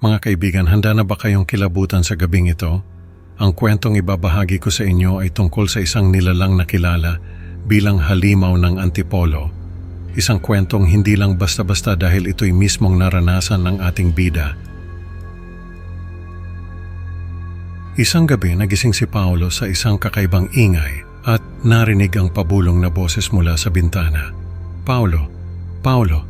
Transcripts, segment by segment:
Mga kaibigan, handa na ba kayong kilabutan sa gabing ito? Ang kwentong ibabahagi ko sa inyo ay tungkol sa isang nilalang na kilala bilang halimaw ng Antipolo. Isang kwentong hindi lang basta-basta dahil ito'y mismong naranasan ng ating bida. Isang gabi nagising si Paolo sa isang kakaibang ingay at narinig ang pabulong na boses mula sa bintana. Paolo, Paolo,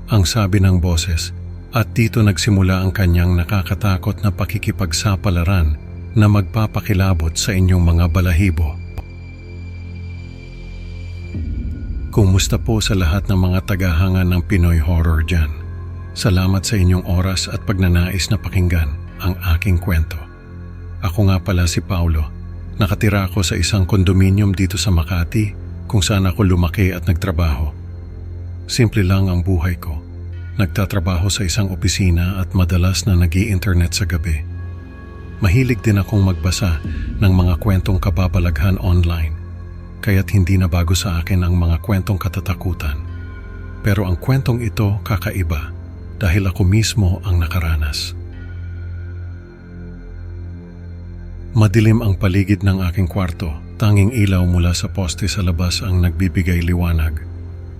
ang sabi ng boses. At dito nagsimula ang kanyang nakakatakot na pakikipagsapalaran na magpapakilabot sa inyong mga balahibo. Kumusta po sa lahat ng mga tagahanga ng Pinoy Horror dyan? Salamat sa inyong oras at pagnanais na pakinggan ang aking kwento. Ako nga pala si Paolo. Nakatira ako sa isang kondominium dito sa Makati kung saan ako lumaki at nagtrabaho. Simple lang ang buhay ko. Nagtatrabaho sa isang opisina at madalas na nag-i-internet sa gabi. Mahilig din akong magbasa ng mga kwentong kababalaghan online, kaya't hindi na bago sa akin ang mga kwentong katatakutan. Pero ang kwentong ito kakaiba dahil ako mismo ang nakaranas. Madilim ang paligid ng aking kwarto, tanging ilaw mula sa poste sa labas ang nagbibigay liwanag.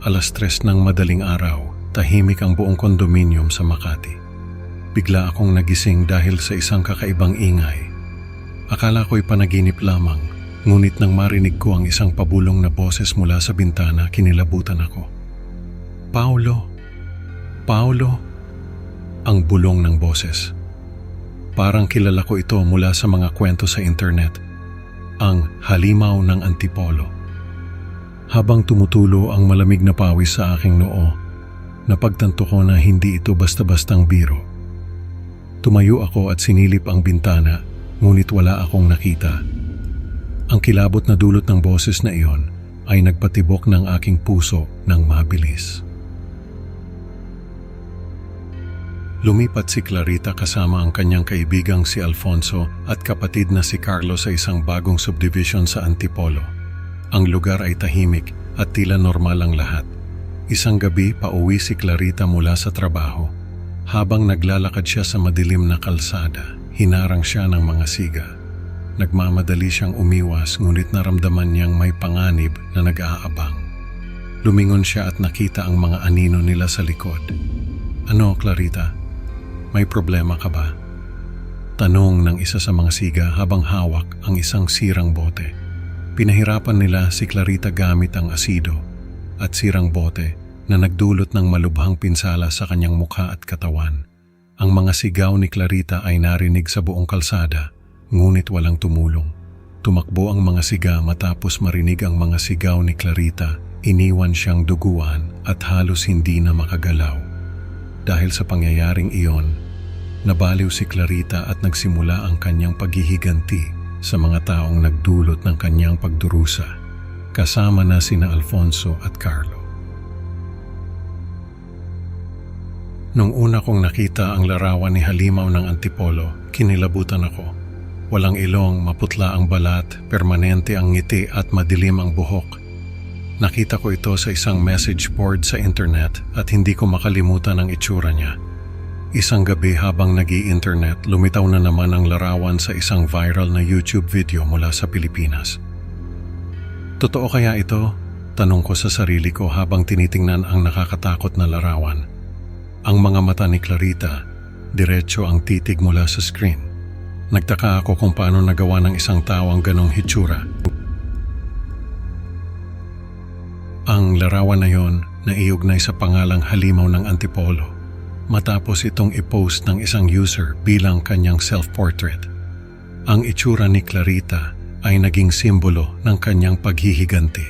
3:00 ng madaling araw. Tahimik ang buong kondominium sa Makati. Bigla akong nagising dahil sa isang kakaibang ingay. Akala ko'y panaginip lamang, ngunit nang marinig ko ang isang pabulong na boses mula sa bintana, kinilabutan ako. Paolo, Paolo, ang bulong ng boses. Parang kilala ko ito mula sa mga kwento sa internet, ang halimaw ng Antipolo. Habang tumutulo ang malamig na pawis sa aking noo, napagtanto ko na hindi ito basta-bastang biro. Tumayo ako at sinilip ang bintana, ngunit wala akong nakita. Ang kilabot na dulot ng boses na iyon ay nagpatibok ng aking puso ng mabilis. Lumipat si Clarita kasama ang kanyang kaibigang si Alfonso at kapatid na si Carlos sa isang bagong subdivision sa Antipolo. Ang lugar ay tahimik at tila normal ang lahat. Isang gabi, pauwi si Clarita mula sa trabaho. Habang naglalakad siya sa madilim na kalsada, hinarang siya ng mga siga. Nagmamadali siyang umiwas, ngunit naramdaman niyang may panganib na nag-aabang. Lumingon siya at nakita ang mga anino nila sa likod. Ano, Clarita? May problema ka ba? Tanong ng isa sa mga siga habang hawak ang isang sirang bote. Pinahirapan nila si Clarita gamit ang asido at sirang bote na nagdulot ng malubhang pinsala sa kanyang mukha at katawan. Ang mga sigaw ni Clarita ay narinig sa buong kalsada, ngunit walang tumulong. Tumakbo ang mga siga matapos marinig ang mga sigaw ni Clarita, iniwan siyang duguan at halos hindi na makagalaw. Dahil sa pangyayaring iyon, nabaliw si Clarita at nagsimula ang kanyang paghihiganti sa mga taong nagdulot ng kanyang pagdurusa, kasama na sina Alfonso at Carlo. Nung una kong nakita ang larawan ni halimaw ng Antipolo, kinilabutan ako. Walang ilong, maputla ang balat, permanente ang ngiti at madilim ang buhok. Nakita ko ito sa isang message board sa internet at hindi ko makalimutan ang itsura niya. Isang gabi habang nag-i-internet, lumitaw na naman ang larawan sa isang viral na YouTube video mula sa Pilipinas. Totoo kaya ito? Tanong ko sa sarili ko habang tinitingnan ang nakakatakot na larawan. Ang mga mata ni Clarita, diretso ang titig mula sa screen. Nagtaka ako kung paano nagawa ng isang tao ang ganong hitsura. Ang larawan na yon naiugnay sa pangalang halimaw ng Antipolo matapos itong i-post ng isang user bilang kanyang self-portrait. Ang itsura ni Clarita ay naging simbolo ng kanyang paghihiganti.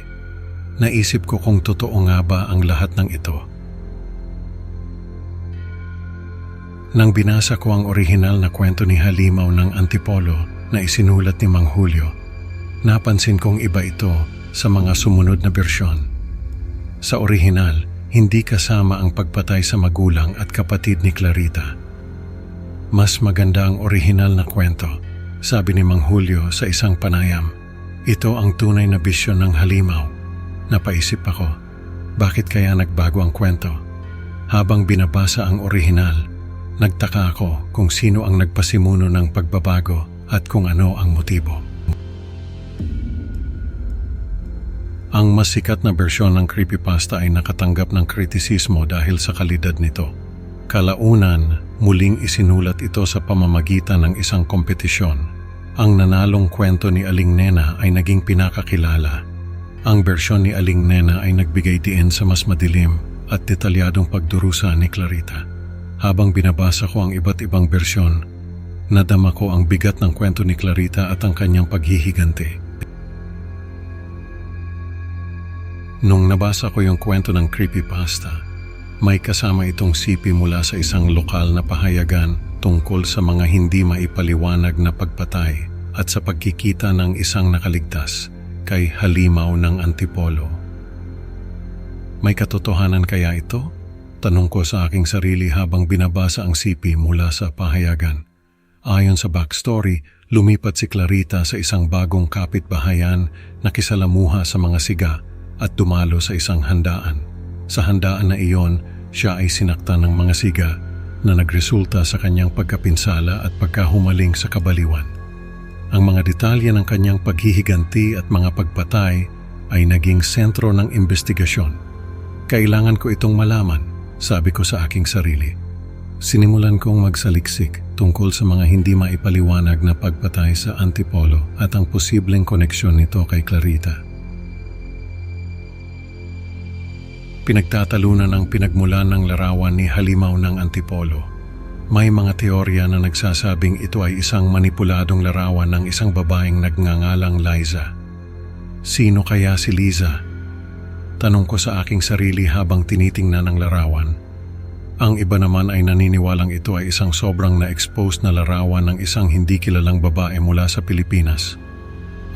Naisip ko kung totoo nga ba ang lahat ng ito. Nang binasa ko ang orihinal na kwento ni halimaw ng Antipolo na isinulat ni Mang Julio, napansin kong iba ito sa mga sumunod na bersyon. Sa orihinal, hindi kasama ang pagpatay sa magulang at kapatid ni Clarita. Mas maganda ang orihinal na kwento, sabi ni Mang Julio sa isang panayam. Ito ang tunay na bisyon ng halimaw. Napaisip ako, bakit kaya nagbago ang kwento? Habang binabasa ang orihinal, Nagtaka ako kung sino ang nagpasimuno ng pagbabago at kung ano ang motibo. Ang mas sikat na bersyon ng creepypasta ay nakatanggap ng kritisismo dahil sa kalidad nito. Kalaunan, muling isinulat ito sa pamamagitan ng isang kompetisyon. Ang nanalong kwento ni Aling Nena ay naging pinakakilala. Ang bersyon ni Aling Nena ay nagbigay diin sa mas madilim at detalyadong pagdurusa ni Clarita. Habang binabasa ko ang iba't ibang bersyon, nadama ko ang bigat ng kwento ni Clarita at ang kanyang paghihiganti. Nung nabasa ko yung kwento ng creepypasta, may kasama itong sipi mula sa isang lokal na pahayagan tungkol sa mga hindi maipaliwanag na pagpatay at sa pagkikita ng isang nakaligtas kay halimaw ng Antipolo. May katotohanan kaya ito? Tanong ko sa aking sarili habang binabasa ang sipi mula sa pahayagan. Ayon sa backstory, lumipat si Clarita sa isang bagong kapitbahayan na kisalamuha sa mga siga at dumalo sa isang handaan. Sa handaan na iyon, siya ay sinaktan ng mga siga na nagresulta sa kanyang pagkapinsala at pagkahumaling sa kabaliwan. Ang mga detalye ng kanyang paghihiganti at mga pagpatay ay naging sentro ng investigasyon. Kailangan ko itong malaman, sabi ko sa aking sarili. Sinimulan kong magsaliksik tungkol sa mga hindi maipaliwanag na pagpatay sa Antipolo at ang posibleng koneksyon nito kay Clarita. Pinagtatalunan ang pinagmulan ng larawan ni halimaw ng Antipolo. May mga teorya na nagsasabing ito ay isang manipuladong larawan ng isang babaeng nagngangalang Liza. Sino kaya si Liza? Tanong ko sa aking sarili habang tinitingnan ang larawan. Ang iba naman ay naniniwalang ito ay isang sobrang na-expose na larawan ng isang hindi kilalang babae mula sa Pilipinas.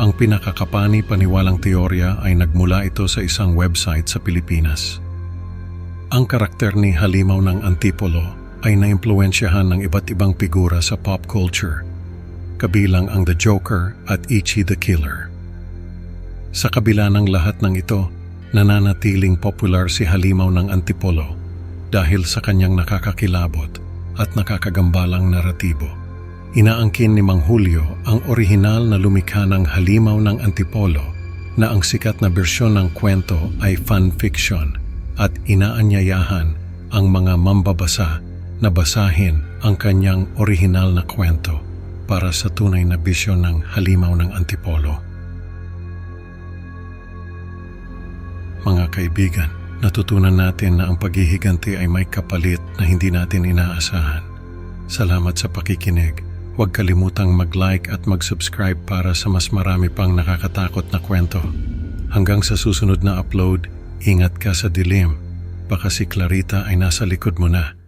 Ang pinakakapani-paniwalang teorya ay nagmula ito sa isang website sa Pilipinas. Ang karakter ni halimaw ng Antipolo ay naimpluwensyahan ng iba't ibang figura sa pop culture, kabilang ang The Joker at Ichi the Killer. Sa kabila ng lahat ng ito, nananatiling popular si halimaw ng Antipolo dahil sa kanyang nakakakilabot at nakakagambalang naratibo. Inaangkin ni Mang Julio ang orihinal na lumikha ng halimaw ng Antipolo na ang sikat na bersyon ng kwento ay fan fiction at inaanyayahan ang mga mambabasa na basahin ang kanyang orihinal na kwento para sa tunay na bisyon ng halimaw ng Antipolo. Mga kaibigan, natutunan natin na ang paghihiganti ay may kapalit na hindi natin inaasahan. Salamat sa pakikinig. Huwag kalimutang mag-like at mag-subscribe para sa mas marami pang nakakatakot na kwento. Hanggang sa susunod na upload, ingat ka sa dilim. Baka si Clarita ay nasa likod mo na.